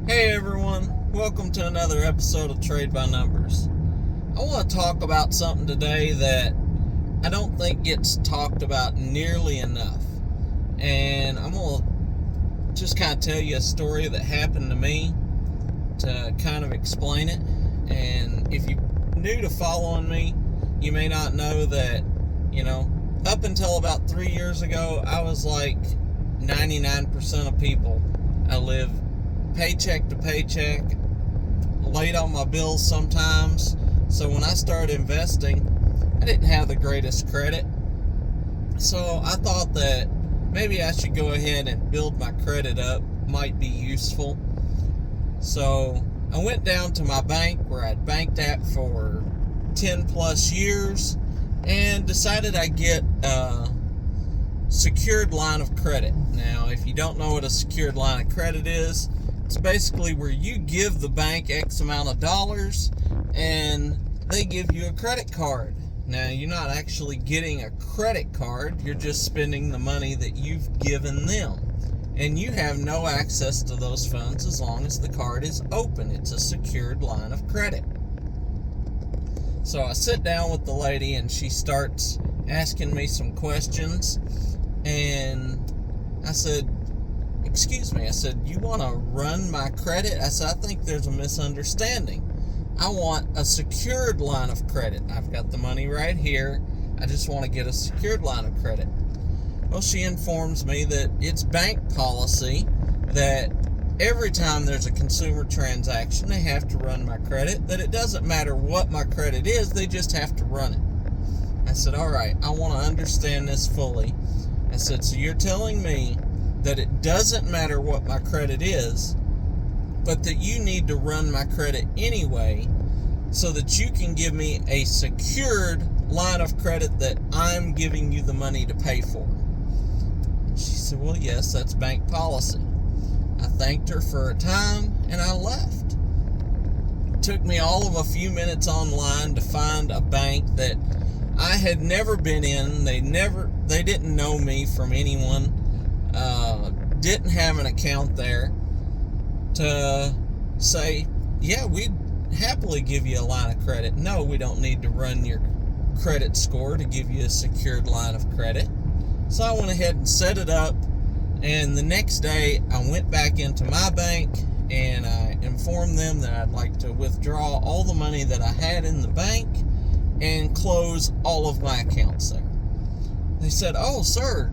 Hey everyone, welcome to another episode of Trade by Numbers. I want to talk about something today that I don't think gets talked about nearly enough. And I'm going to just kind of tell you a story that happened to me to kind of explain it. And if you're new to following me, you may not know that, up until about 3 years ago, I was like 99% of people. I live paycheck to paycheck, late on my bills sometimes. So when I started investing, I didn't have the greatest credit. So I thought that maybe I should go ahead and build my credit up, might be useful. So I went down to my bank where I'd banked at for 10 plus years and decided I'd get a secured line of credit. Now, if you don't know what a secured line of credit is, it's basically where you give the bank X amount of dollars and they give you a credit card. Now, you're not actually getting a credit card, you're just spending the money that you've given them. And you have no access to those funds as long as the card is open. It's a secured line of credit. So I sit down with the lady and she starts asking me some questions. And I said, "Excuse me," I said, "you want to run my credit?" I said, "I think there's a misunderstanding. I want a secured line of credit. I've got the money right here. I just want to get a secured line of credit." Well, she informs me that it's bank policy that every time there's a consumer transaction, they have to run my credit, that it doesn't matter what my credit is, they just have to run it. I said, "All right, I want to understand this fully." I said, "So you're telling me that it doesn't matter what my credit is, but that you need to run my credit anyway so that you can give me a secured line of credit that I'm giving you the money to pay for?" She said, "Well, yes, that's bank policy." I thanked her for her time and I left. It took me all of a few minutes online to find a bank that I had never been in. They didn't know me from anyone. Didn't have an account there to say, "Yeah, we'd happily give you a line of credit." "No, we don't need to run your credit score to give you a secured line of credit." So I went ahead and set it up, and the next day I went back into my bank and I informed them that I'd like to withdraw all the money that I had in the bank and close all of my accounts there. They said, "Oh, sir,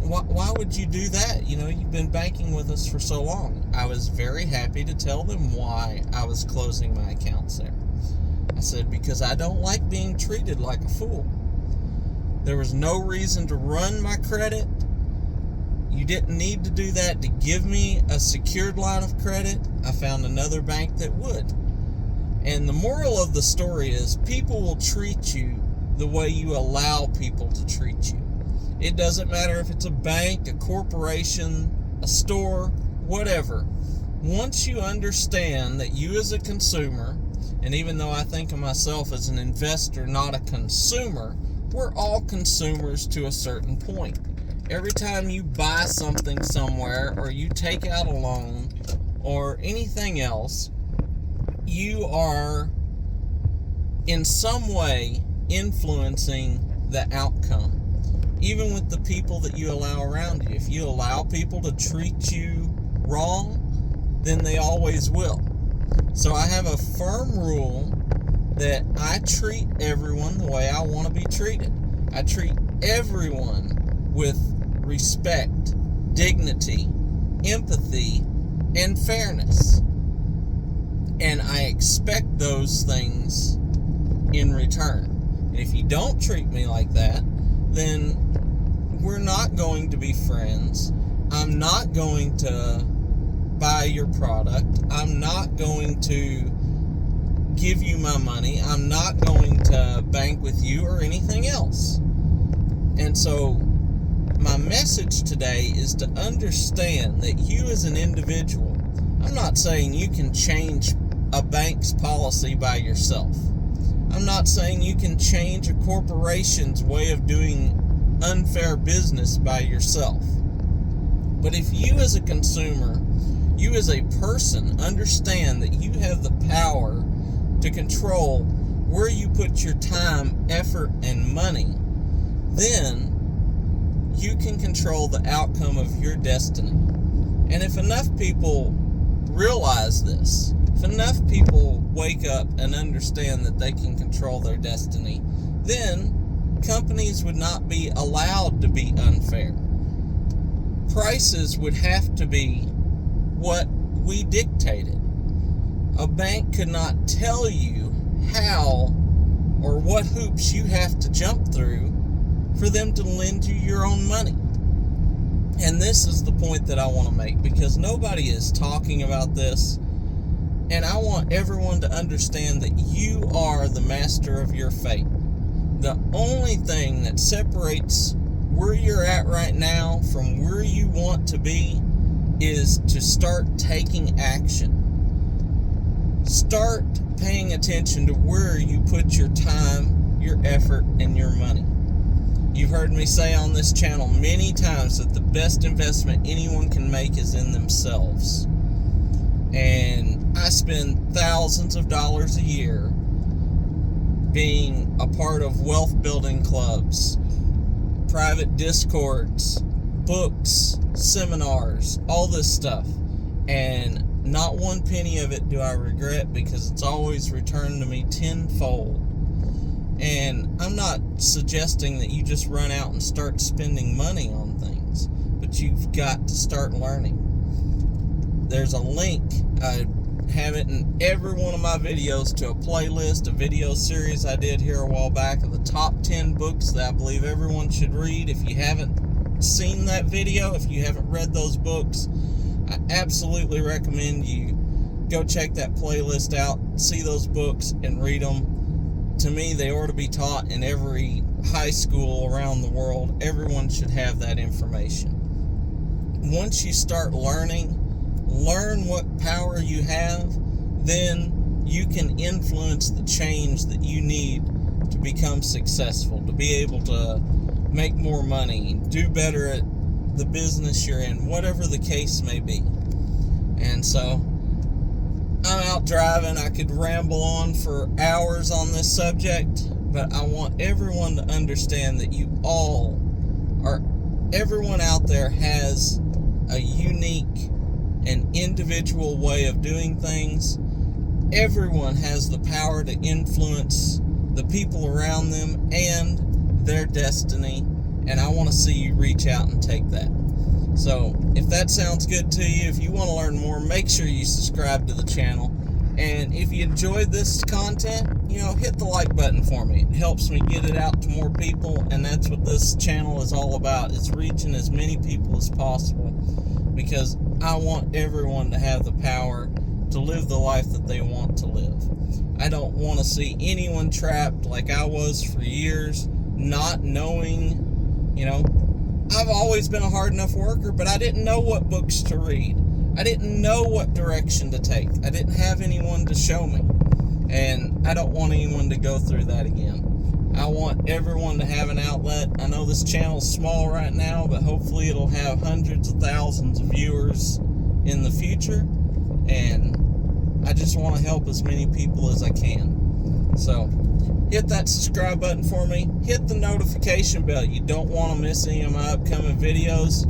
why would you do that? You've been banking with us for so long." I was very happy to tell them why I was closing my accounts there. I said, "Because I don't like being treated like a fool. There was no reason to run my credit. You didn't need to do that to give me a secured line of credit. I found another bank that would." And the moral of the story is, people will treat you the way you allow people to treat you. It doesn't matter if it's a bank, a corporation, a store, whatever. Once you understand that you as a consumer, and even though I think of myself as an investor, not a consumer, we're all consumers to a certain point. Every time you buy something somewhere or you take out a loan or anything else, you are in some way influencing the outcome. Even with the people that you allow around you. If you allow people to treat you wrong, then they always will. So I have a firm rule that I treat everyone the way I want to be treated. I treat everyone with respect, dignity, empathy, and fairness. And I expect those things in return. And if you don't treat me like that, then we're not going to be friends. I'm not going to buy your product. I'm not going to give you my money. I'm not going to bank with you or anything else. And so my message today is to understand that you as an individual, I'm not saying you can change a bank's policy by yourself. I'm not saying you can change a corporation's way of doing unfair business by yourself. But if you as a consumer, you as a person understand that you have the power to control where you put your time, effort, and money, then you can control the outcome of your destiny. And if enough people realize this, if enough people wake up and understand that they can control their destiny, then companies would not be allowed to be unfair. Prices would have to be what we dictated. A bank could not tell you how or what hoops you have to jump through for them to lend you your own money. And this is the point that I want to make, because nobody is talking about this. And I want everyone to understand that you are the master of your fate. The only thing that separates where you're at right now from where you want to be is to start taking action. Start paying attention to where you put your time, your effort, and your money. You've heard me say on this channel many times that the best investment anyone can make is in themselves. And I spend thousands of dollars a year being a part of wealth building clubs, private discords, books, seminars, all this stuff. And not one penny of it do I regret, because it's always returned to me tenfold. And I'm not suggesting that you just run out and start spending money on things, but you've got to start learning. There's a link, I have it in every one of my videos, to a playlist, a video series I did here a while back of the top 10 books that I believe everyone should read. If you haven't seen that video, if you haven't read those books, I absolutely recommend you go check that playlist out, see those books, and read them. To me, they ought to be taught in every high school around the world. Everyone should have that information. Once you start learning, learn what power you have, then you can influence the change that you need to become successful, to be able to make more money, do better at the business you're in, whatever the case may be. And so I'm out driving. I could ramble on for hours on this subject, but I want everyone to understand that everyone out there has a unique and individual way of doing things. Everyone has the power to influence the people around them and their destiny, and I want to see you reach out and take that. So if that sounds good to you, if you want to learn more, make sure you subscribe to the channel. And if you enjoyed this content, hit the like button for me. It helps me get it out to more people, and that's what this channel is all about. It's reaching as many people as possible, because I want everyone to have the power to live the life that they want to live. I don't want to see anyone trapped like I was for years, not knowing, I've always been a hard enough worker, but I didn't know what books to read. I didn't know what direction to take. I didn't have anyone to show me. And I don't want anyone to go through that again. I want everyone to have an outlet. I know this channel's small right now, but hopefully it'll have hundreds of thousands of viewers in the future. And I just want to help as many people as I can. So hit that subscribe button for me. Hit the notification bell. You don't want to miss any of my upcoming videos.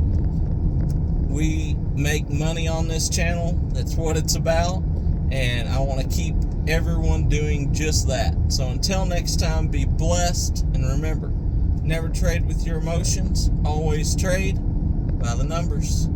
We make money on this channel. That's what it's about. And I want to keep everyone doing just that. So until next time, be blessed. And remember, never trade with your emotions. Always trade by the numbers.